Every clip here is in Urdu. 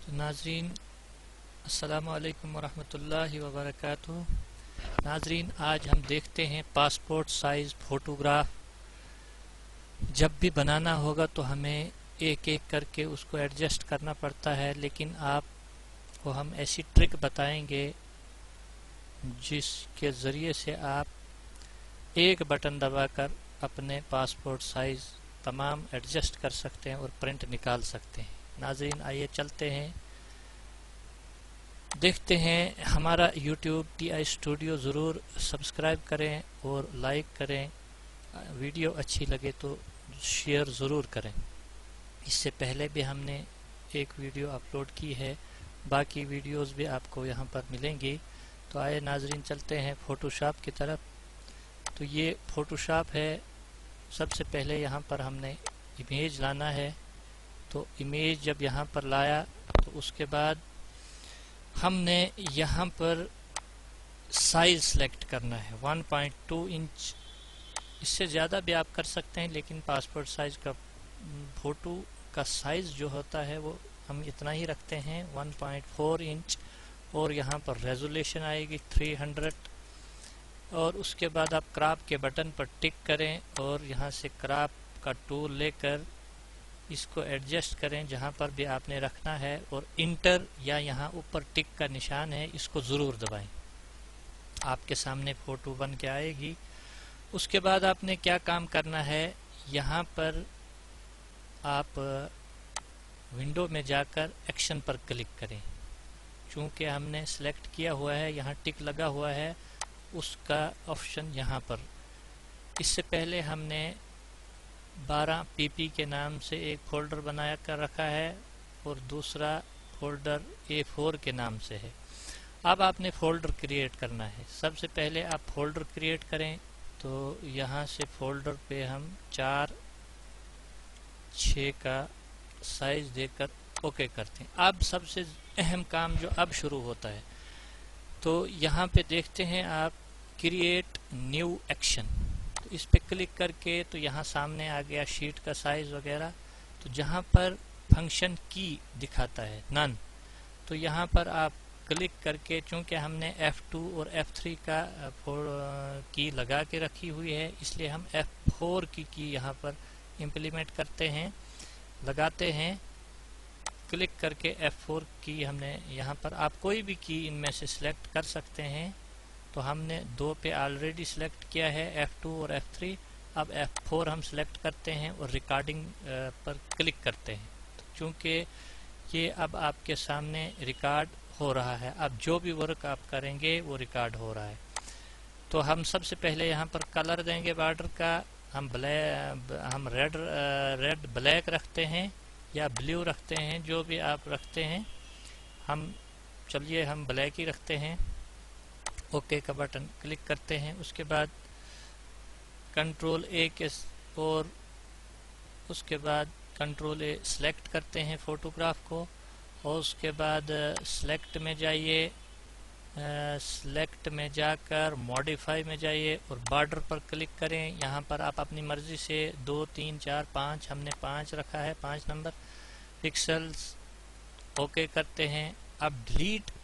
ناظرین السلام علیکم ورحمۃ اللہ وبرکاتہ۔ ناظرین آج ہم دیکھتے ہیں پاسپورٹ سائز فوٹوگراف جب بھی بنانا ہوگا تو ہمیں ایک ایک کر کے اس کو ایڈجسٹ کرنا پڑتا ہے، لیکن آپ کو ہم ایسی ٹرک بتائیں گے جس کے ذریعے سے آپ ایک بٹن دبا کر اپنے پاسپورٹ سائز تمام ایڈجسٹ کر سکتے ہیں اور پرنٹ نکال سکتے ہیں۔ ناظرین آئیے چلتے ہیں، دیکھتے ہیں۔ ہمارا یوٹیوب ٹی آئی اسٹوڈیو ضرور سبسکرائب کریں اور لائک کریں، ویڈیو اچھی لگے تو شیئر ضرور کریں۔ اس سے پہلے بھی ہم نے ایک ویڈیو اپلوڈ کی ہے، باقی ویڈیوز بھی آپ کو یہاں پر ملیں گی۔ تو آئے ناظرین چلتے ہیں فوٹو شاپ کی طرف۔ تو یہ فوٹو شاپ ہے۔ سب سے پہلے یہاں پر ہم نے امیج لانا ہے۔ تو امیج جب یہاں پر لایا تو اس کے بعد ہم نے یہاں پر سائز سلیکٹ کرنا ہے 1.2 انچ، اس سے زیادہ بھی آپ کر سکتے ہیں، لیکن پاسپورٹ سائز کا فوٹو کا سائز جو ہوتا ہے وہ ہم اتنا ہی رکھتے ہیں 1.4 انچ، اور یہاں پر ریزولیشن آئے گی 300، اور اس کے بعد آپ کراپ کے بٹن پر ٹک کریں اور یہاں سے کراپ کا ٹول لے کر اس کو ایڈجسٹ کریں جہاں پر بھی آپ نے رکھنا ہے، اور انٹر یا یہاں اوپر ٹک کا نشان ہے اس کو ضرور دبائیں، آپ کے سامنے فوٹو بن کے آئے گی۔ اس کے بعد آپ نے کیا کام کرنا ہے، یہاں پر آپ ونڈو میں جا کر ایکشن پر کلک کریں، چونکہ ہم نے سلیکٹ کیا ہوا ہے، یہاں ٹک لگا ہوا ہے، اس کا آپشن یہاں پر۔ اس سے پہلے ہم نے 12 پی پی کے نام سے ایک فولڈر بنایا کر رکھا ہے اور دوسرا فولڈر A4 کے نام سے ہے۔ اب آپ نے فولڈر کریٹ کرنا ہے۔ سب سے پہلے آپ فولڈر کریٹ کریں، تو یہاں سے فولڈر پہ ہم 4:6 کا سائز دے کر اوکے کرتے ہیں۔ اب سب سے اہم کام جو اب شروع ہوتا ہے، تو یہاں پہ دیکھتے ہیں آپ کریٹ نیو ایکشن، تو اس پہ کلک کر کے تو یہاں سامنے آ گیا شیٹ کا سائز وغیرہ۔ تو جہاں پر فنکشن کی دکھاتا ہے نن، تو یہاں پر آپ کلک کر کے، چونکہ ہم نے F2 اور F3 کا کی لگا کے رکھی ہوئی ہے، اس لیے ہم F4 کی یہاں پر امپلیمنٹ کرتے ہیں، لگاتے ہیں، کلک کر کے F4 کی ہم نے یہاں پر، آپ کوئی بھی کی ان میں سے سلیکٹ کر سکتے ہیں۔ تو ہم نے 2 پہ آلریڈی سلیکٹ کیا ہے، F2 اور F3، اب F4 ہم سلیکٹ کرتے ہیں اور ریکارڈنگ پر کلک کرتے ہیں، چونکہ یہ اب آپ کے سامنے ریکارڈ ہو رہا ہے، اب جو بھی ورک آپ کریں گے وہ ریکارڈ ہو رہا ہے۔ تو ہم سب سے پہلے یہاں پر کلر دیں گے بارڈر کا، ہم ریڈ بلیک رکھتے ہیں یا بلیو رکھتے ہیں، جو بھی آپ رکھتے ہیں، چلیے ہم بلیک ہی رکھتے ہیں۔ اوکے کا بٹن کلک کرتے ہیں، اس کے بعد کنٹرول A اور اس کے بعد کنٹرول A سلیکٹ کرتے ہیں فوٹوگراف کو، اور اس کے بعد سلیکٹ میں جائیے، سلیکٹ میں جا کر ماڈیفائی میں جائیے اور بارڈر پر کلک کریں۔ یہاں پر آپ اپنی مرضی سے 2 3 4 5، ہم نے 5 رکھا ہے، 5 نمبر پکسلز، اوکے کرتے ہیں۔ اب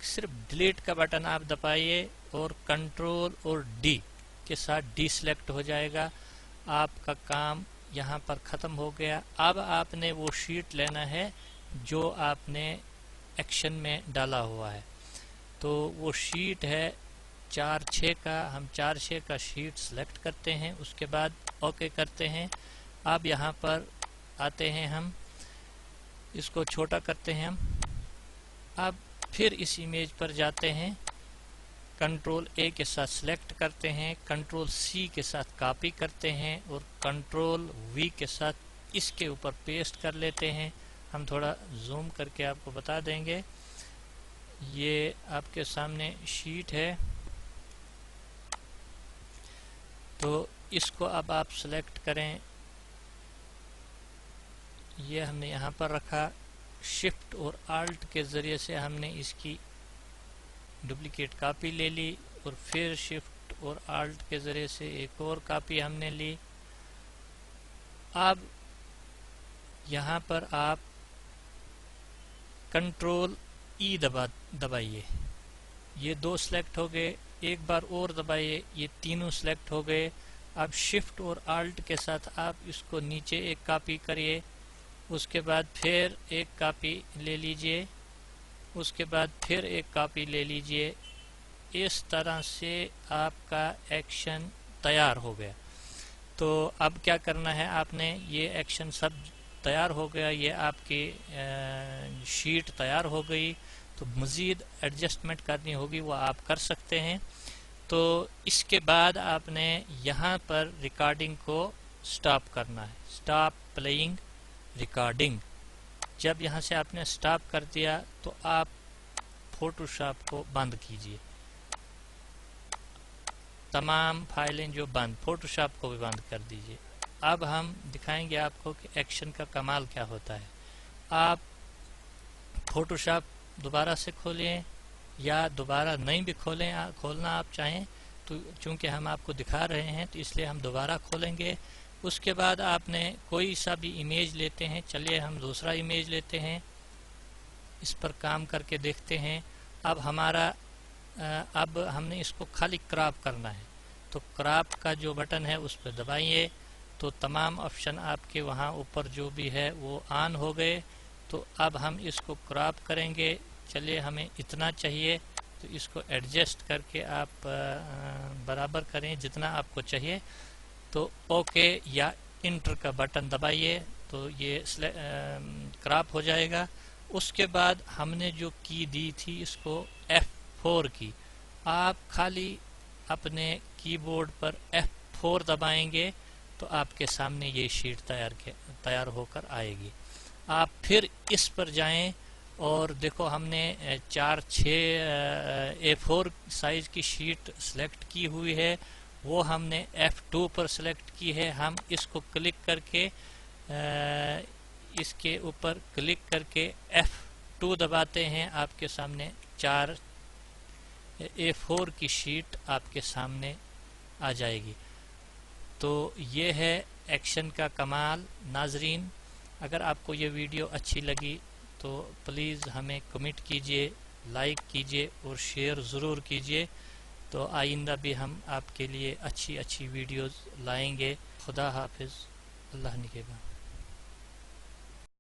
صرف ڈیلیٹ کا بٹن آپ دبائیے اور کنٹرول اور D کے ساتھ ڈی سلیکٹ ہو جائے گا، آپ کا کام یہاں پر ختم ہو گیا۔ اب آپ نے وہ شیٹ لینا ہے جو آپ نے ایکشن میں ڈالا ہوا ہے، تو وہ شیٹ ہے 4:6 کا، ہم 4:6 کا شیٹ سلیکٹ کرتے ہیں، اس کے بعد اوکے کرتے ہیں۔ اب یہاں پر آتے ہیں، ہم اس کو چھوٹا کرتے ہیں، اب پھر اس امیج پر جاتے ہیں، کنٹرول A کے ساتھ سلیکٹ کرتے ہیں، کنٹرول C کے ساتھ کاپی کرتے ہیں اور کنٹرول V کے ساتھ اس کے اوپر پیسٹ کر لیتے ہیں۔ ہم تھوڑا زوم کر کے آپ کو بتا دیں گے، یہ آپ کے سامنے شیٹ ہے، تو اس کو اب آپ سلیکٹ کریں، یہ ہم نے یہاں پر رکھا، شفٹ اور آلٹ کے ذریعے سے ہم نے اس کی ڈپلیکیٹ کاپی لے لی، اور پھر شفٹ اور آلٹ کے ذریعے سے ایک اور کاپی ہم نے لی۔ اب یہاں پر آپ کنٹرول ای دبائیے، یہ 2 سلیکٹ ہو گئے، ایک بار اور دبائیے، یہ تینوں سلیکٹ ہو گئے۔ اب شفٹ اور آلٹ کے ساتھ آپ اس کو نیچے ایک کاپی کریے، اس کے بعد پھر ایک کاپی لے لیجئے، اس کے بعد پھر ایک کاپی لے لیجئے۔ اس طرح سے آپ کا ایکشن تیار ہو گیا۔ تو اب کیا کرنا ہے، آپ نے یہ ایکشن سب تیار ہو گیا، یہ آپ کی شیٹ تیار ہو گئی۔ تو مزید ایڈجسٹمنٹ کرنی ہوگی وہ آپ کر سکتے ہیں۔ تو اس کے بعد آپ نے یہاں پر ریکارڈنگ کو سٹاپ کرنا ہے، سٹاپ پلئنگ ریکارڈنگ۔ جب یہاں سے آپ نے سٹاپ کر دیا تو آپ فوٹو شاپ کو بند کیجئے، تمام فائلیں جو بند، فوٹو شاپ کو بھی بند کر دیجئے۔ اب ہم دکھائیں گے آپ کو کہ ایکشن کا کمال کیا ہوتا ہے۔ آپ فوٹو شاپ دوبارہ سے کھولیں یا دوبارہ نہیں بھی کھولنا آپ چاہیں تو، چونکہ ہم آپ کو دکھا رہے ہیں تو اس لیے ہم دوبارہ کھولیں گے۔ اس کے بعد آپ نے کوئی سا بھی امیج لیتے ہیں، چلیے ہم دوسرا امیج لیتے ہیں، اس پر کام کر کے دیکھتے ہیں۔ اب ہم نے اس کو خالی کراپ کرنا ہے، تو کراپ کا جو بٹن ہے اس پہ دبائیے تو تمام آپشن آپ کے وہاں اوپر جو بھی ہے وہ آن ہو گئے۔ تو اب ہم اس کو کراپ کریں گے، چلیے ہمیں اتنا چاہیے تو اس کو ایڈجسٹ کر کے آپ برابر کریں جتنا آپ کو چاہیے، تو اوکے یا انٹر کا بٹن دبائیے تو یہ کراپ ہو جائے گا۔ اس کے بعد ہم نے جو کی دی تھی اس کو F4 کی، آپ خالی اپنے کی بورڈ پر F4 دبائیں گے تو آپ کے سامنے یہ شیٹ تیار ہو کر آئے گی۔ آپ پھر اس پر جائیں اور دیکھو ہم نے 4-6 A4 سائز کی شیٹ سلیکٹ کی ہوئی ہے، وہ ہم نے F2 پر سلیکٹ کی ہے۔ ہم اس کو کلک کر کے اس کے اوپر کلک کر کے F2 دباتے ہیں، آپ کے سامنے 4 A4 کی شیٹ آپ کے سامنے آ جائے گی۔ تو یہ ہے ایکشن کا کمال۔ ناظرین، اگر آپ کو یہ ویڈیو اچھی لگی تو پلیز ہمیں کمنٹ کیجئے، لائک کیجئے اور شیئر ضرور کیجئے۔ تو آئندہ بھی ہم آپ کے لیے اچھی ویڈیوز لائیں گے۔ خدا حافظ، اللہ نگہبان۔